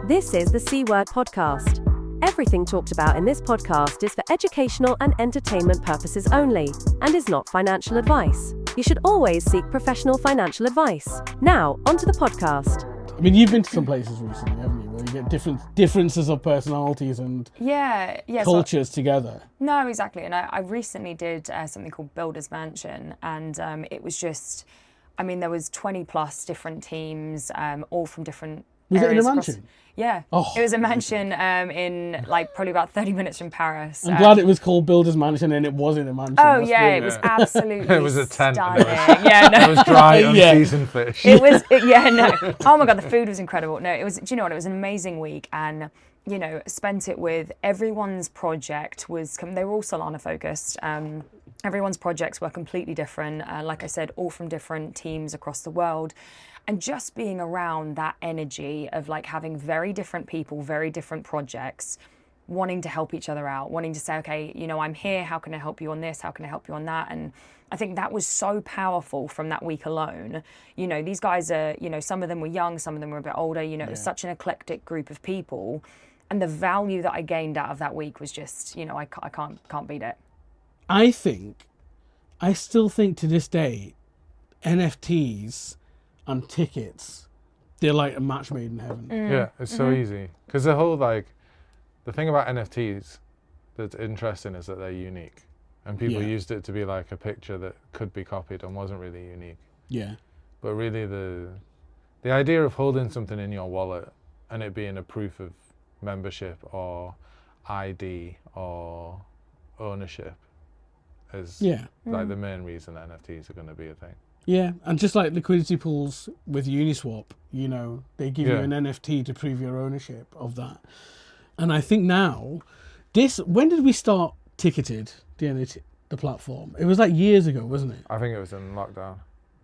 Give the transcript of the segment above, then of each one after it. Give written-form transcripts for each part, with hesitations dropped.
This is the C Word Podcast. Everything talked about in this podcast is for educational and entertainment purposes only, and is not financial advice. You should always seek professional financial advice. Now, onto the podcast. I mean, you've been to some places recently, haven't you, where you get differences of personalities and cultures together. No, exactly. And I recently did something called Builder's Mansion, and it was just, I mean, there was 20 plus different teams, all from different Was it in a areas mansion? Yeah. Oh. It was a mansion in like probably about 30 minutes from Paris. I'm glad it was called Builder's Mansion and it was in a mansion. Oh, That's yeah, brilliant. it was absolutely It was a tent. stunning. Yeah, no. It was dry, unseasoned fish. It was, no. Oh my God, the food was incredible. No, it was, do you know what? It was an amazing week, and, you know, spent it with everyone's project was, they were all Solana focused. Everyone's projects were completely different. Like I said, all from different teams across the world. And just being around that energy of like having very different people, very different projects, wanting to help each other out, wanting to say, okay, you know, I'm here, how can I help you on this? How can I help you on that? And I think that was so powerful from that week alone. You know, these guys are, you know, some of them were young, some of them were a bit older, you know, it was such an eclectic group of people. And the value that I gained out of that week was just, you know, I can't beat it. I still think to this day, NFTs and tickets, they're like a match made in heaven. Yeah, it's so easy. Because the whole, like, the thing about NFTs that's interesting is that they're unique. And people used it to be like a picture that could be copied and wasn't really unique. Yeah. But really the idea of holding something in your wallet and it being a proof of membership or ID or ownership is like the main reason NFTs are going to be a thing. Yeah, and just like liquidity pools with Uniswap, you know, they give you an NFT to prove your ownership of that. And I think now, when did we start Ticketed, the platform? It was like years ago, wasn't it? I think it was in lockdown.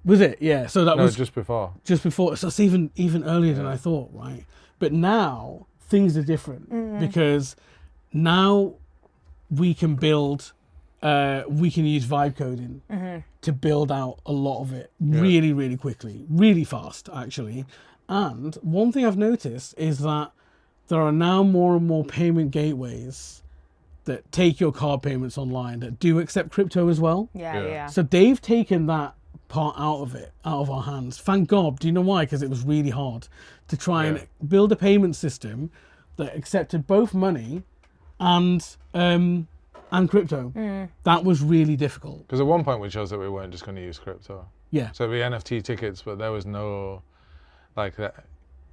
Was it? Yeah, so that was... just before. Just before, so it's even earlier than I thought, right? But now, things are different, because now we can build... we can use vibe coding to build out a lot of it really, really quickly, really fast, actually. And one thing I've noticed is that there are now more and more payment gateways that take your card payments online that do accept crypto as well. Yeah. So they've taken that part out of our hands. Thank God. Do you know why? Because it was really hard to try and build a payment system that accepted both money and crypto. That was really difficult. Because at one point we chose that we weren't just going to use crypto. Yeah. So it'd be NFT tickets, but there was no, like, that.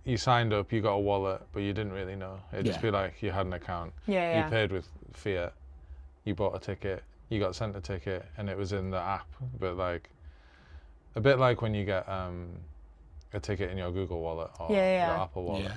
You signed up, you got a wallet, but you didn't really know. It'd just be like you had an account. You paid with fiat, you bought a ticket, you got sent a ticket, and it was in the app. But like, a bit like when you get a ticket in your Google wallet or your Apple wallet.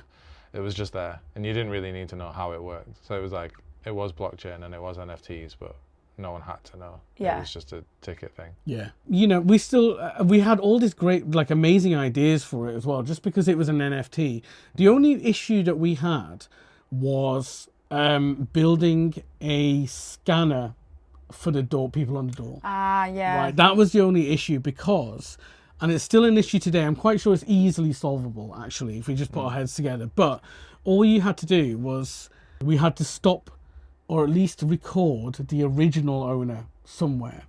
It was just there, and you didn't really need to know how it worked. So it was like, it was blockchain and it was NFTs, but no one had to know. It was just a ticket thing. Yeah. You know, we had all these great, like, amazing ideas for it as well, just because it was an NFT. The only issue that we had was building a scanner for the door, people on the door. Right. That was the only issue because, and it's still an issue today, I'm quite sure it's easily solvable, actually, if we just put our heads together. But all you had to do was, we had to stop or at least record the original owner somewhere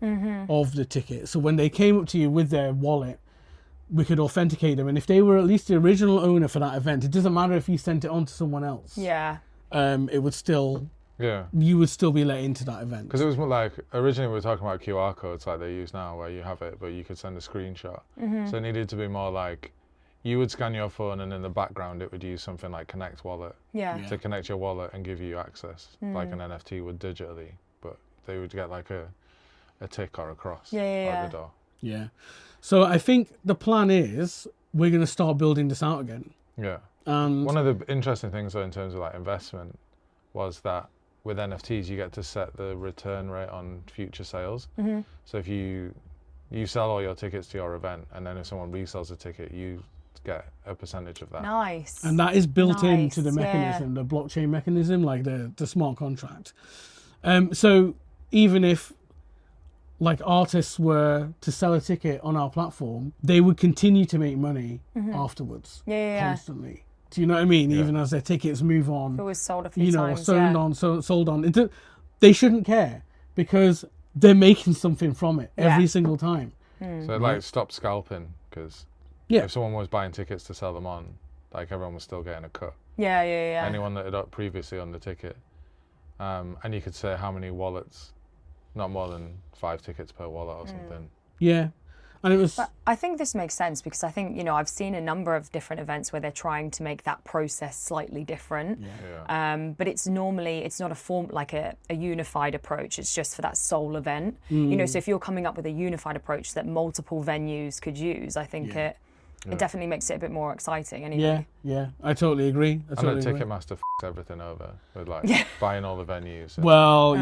of the ticket. So when they came up to you with their wallet, we could authenticate them. And if they were at least the original owner for that event, it doesn't matter if you sent it on to someone else. It would still... you would still be let into that event. Because it was more like, originally we were talking about QR codes like they use now, where you have it, but you could send a screenshot. So it needed to be more like, you would scan your phone and in the background it would use something like Connect Wallet to connect your wallet and give you access, like an NFT would digitally, but they would get like a tick or a cross at the door. Yeah. So I think the plan is we're going to start building this out again. Yeah. And one of the interesting things though in terms of like investment was that with NFTs you get to set the return rate on future sales. So if you sell all your tickets to your event and then if someone resells a ticket, you get a percentage of that. Nice. And that is built into the mechanism, the blockchain mechanism, like the smart contract. So even if like artists were to sell a ticket on our platform, they would continue to make money afterwards, constantly. Do you know what I mean? Yeah. Even as their tickets move on, it was sold a few times, sold on. They shouldn't care because they're making something from it every single time. So like stop scalping, because if someone was buying tickets to sell them on, like everyone was still getting a cut. Yeah. Anyone that had previously on the ticket, and you could say how many wallets. Not more than 5 tickets per wallet or something. Yeah. And it was... But I think this makes sense because I think, I've seen a number of different events where they're trying to make that process slightly different. But it's not a form like a unified approach. It's just for that sole event. So if you're coming up with a unified approach that multiple venues could use, I think it definitely makes it a bit more exciting anyway. Yeah, I totally agree. And the Ticketmaster f***s everything over with buying all the venues. Well,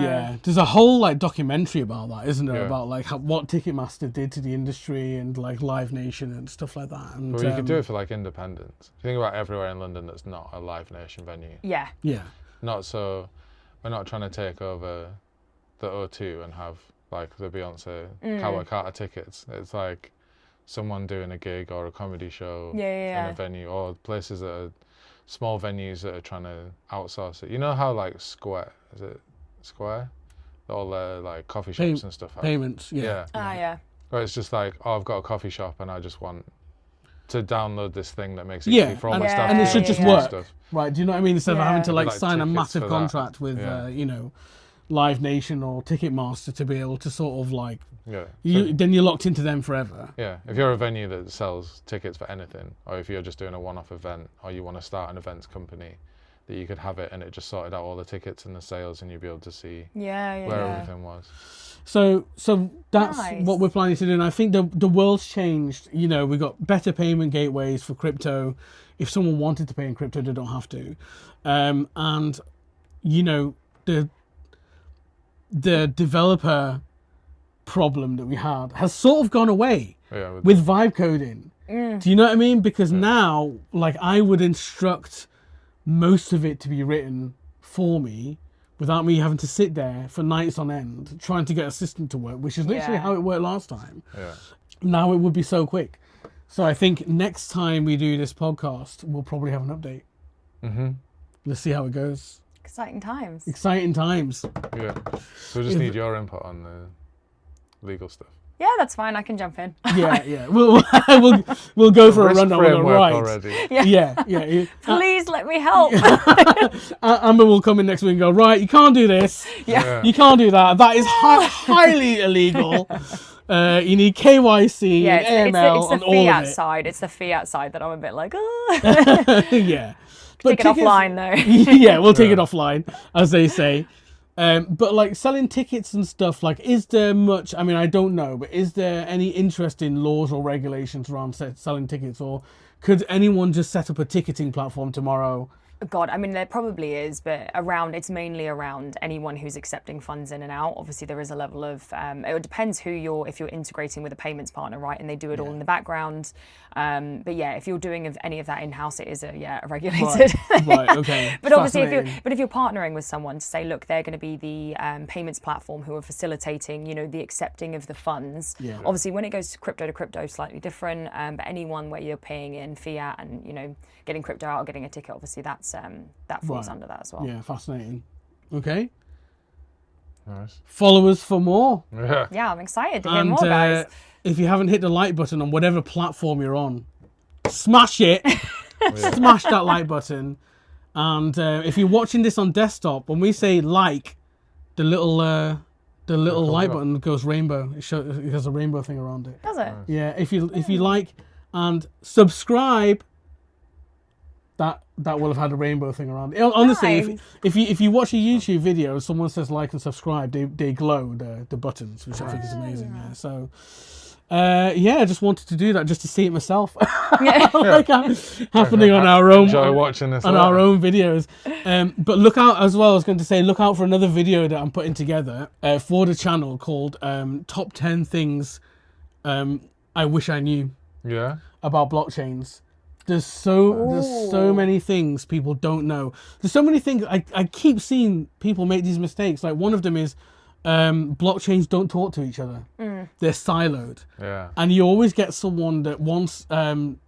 there's a whole like documentary about that, isn't there? About like what Ticketmaster did to the industry and like Live Nation and stuff like that. And, well, you could do it for like independents. If you think about everywhere in London that's not a Live Nation venue. Yeah. We're not trying to take over the O2 and have like the Beyonce Cowboy Carter tickets. It's like someone doing a gig or a comedy show in a venue, or places that are small venues that are trying to outsource it. You know how like Square, is it Square? All the like coffee shops and stuff. Payments, yeah. Where it's just like, I've got a coffee shop and I just want to download this thing that makes it easy for all my stuff. And it should just work. Stuff. Right, do you know what I mean? Instead of having to like sign a massive contract with, Live Nation or Ticketmaster to be able to sort of like, then you're locked into them forever. Yeah, if you're a venue that sells tickets for anything, or if you're just doing a one-off event, or you want to start an events company, that you could have it and it just sorted out all the tickets and the sales and you'd be able to see where everything was. So that's what we're planning to do. And I think the world's changed. We've got better payment gateways for crypto. If someone wanted to pay in crypto, they don't have to. And, the developer problem that we had has sort of gone away with vibe coding. Do you know what I mean? Because now, like, I would instruct most of it to be written for me without me having to sit there for nights on end trying to get a system to work, which is literally how it worked last time. Now it would be so quick. So I think next time we do this podcast, we'll probably have an update. Let's see how it goes. Exciting times. Yeah. So we just need your input on the legal stuff. Yeah, that's fine. I can jump in. Yeah. We'll go for a rundown. Already. Yeah. Please let me help. Amber will come in next week and go, right, you can't do this. You can't do that. That is highly illegal. You need KYC and AML and all of it. Fiat side. It's the fiat side that I'm a bit like, oh. Yeah. Take it offline though. We'll take it offline, as they say. But like selling tickets and stuff, like, is there much, I don't know, but is there any interest in laws or regulations around selling tickets, or could anyone just set up a ticketing platform tomorrow? God, there probably is, but it's mainly around anyone who's accepting funds in and out. Obviously, there is a level of, it depends if you're integrating with a payments partner, right? And they do it all in the background. But yeah, if you're doing any of that in-house, it is a regulated. Right, okay. But obviously, if you're partnering with someone to say, look, they're going to be the payments platform who are facilitating, the accepting of the funds. Yeah. Obviously, when it goes to crypto, slightly different. But anyone where you're paying in fiat and, getting crypto out or getting a ticket, obviously that falls under that as well. Yeah, fascinating. Okay. Nice. Follow us for more. Yeah, I'm excited to hear more, guys. If you haven't hit the like button on whatever platform you're on, smash it. Smash that like button. And if you're watching this on desktop, when we say like, the little like button goes rainbow. It has a rainbow thing around it. Does it? Yeah. If you like and subscribe, that will have had a rainbow thing around it. Honestly, nice. if you watch a YouTube video, someone says like and subscribe, they glow the buttons, which I think is amazing. Yeah. So. I just wanted to do that just to see it myself, happening on our own. Enjoy watching this on our own videos. But look out as well. I was going to say, look out for another video that I'm putting together for the channel called "Top 10 Things I Wish I Knew." Yeah. About blockchains. There's so many things people don't know. There's so many things I keep seeing people make these mistakes. Like one of them is blockchains don't talk to each other. They're siloed. Yeah. And you always get someone that wants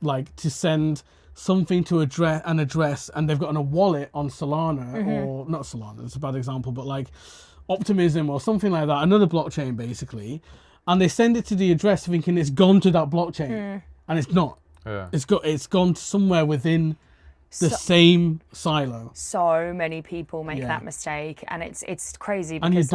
like to send something to an address, and they've got a wallet on Solana, or not Solana, it's a bad example, but like Optimism or something like that, another blockchain basically, and they send it to the address thinking it's gone to that blockchain, and it's not. Yeah. It's gone somewhere within the same silo. So many people make that mistake, and it's crazy because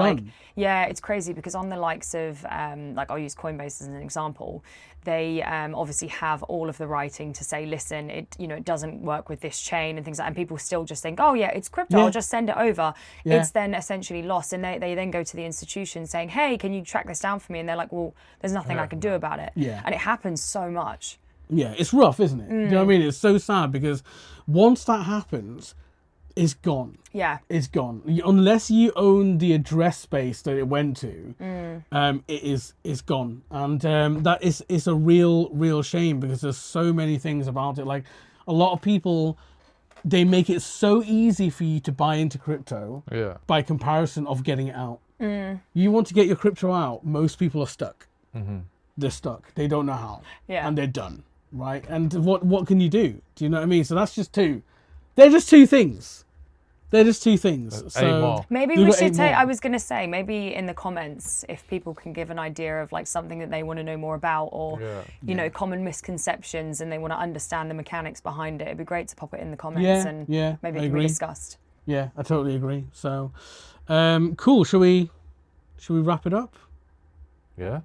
it's crazy because on the likes of like I'll use Coinbase as an example, they obviously have all of the writing to say, listen, it doesn't work with this chain and things like that, and people still just think, oh yeah, it's crypto, I'll just send it over. It's then essentially lost, and they then go to the institution saying, hey, can you track this down for me? And they're like, well, there's nothing I can do about it. And it happens so much. Yeah, it's rough, isn't it? Do you know what I mean? It's so sad because once that happens, it's gone. Yeah. It's gone. Unless you own the address space that it went to, it's gone. And that is a real shame because there's so many things about it. Like a lot of people, they make it so easy for you to buy into crypto by comparison of getting it out. You want to get your crypto out, most people are stuck. They're stuck. They don't know how. And they're done. Right, and what can you do? Do you know what I mean? So that's just two. They're just two things. So maybe we should take. I was going to say maybe in the comments if people can give an idea of like something that they want to know more about, or you know, common misconceptions, and they want to understand the mechanics behind it. It'd be great to pop it in the comments and maybe it can be discussed. Yeah, I totally agree. So cool. Shall we wrap it up? Yeah.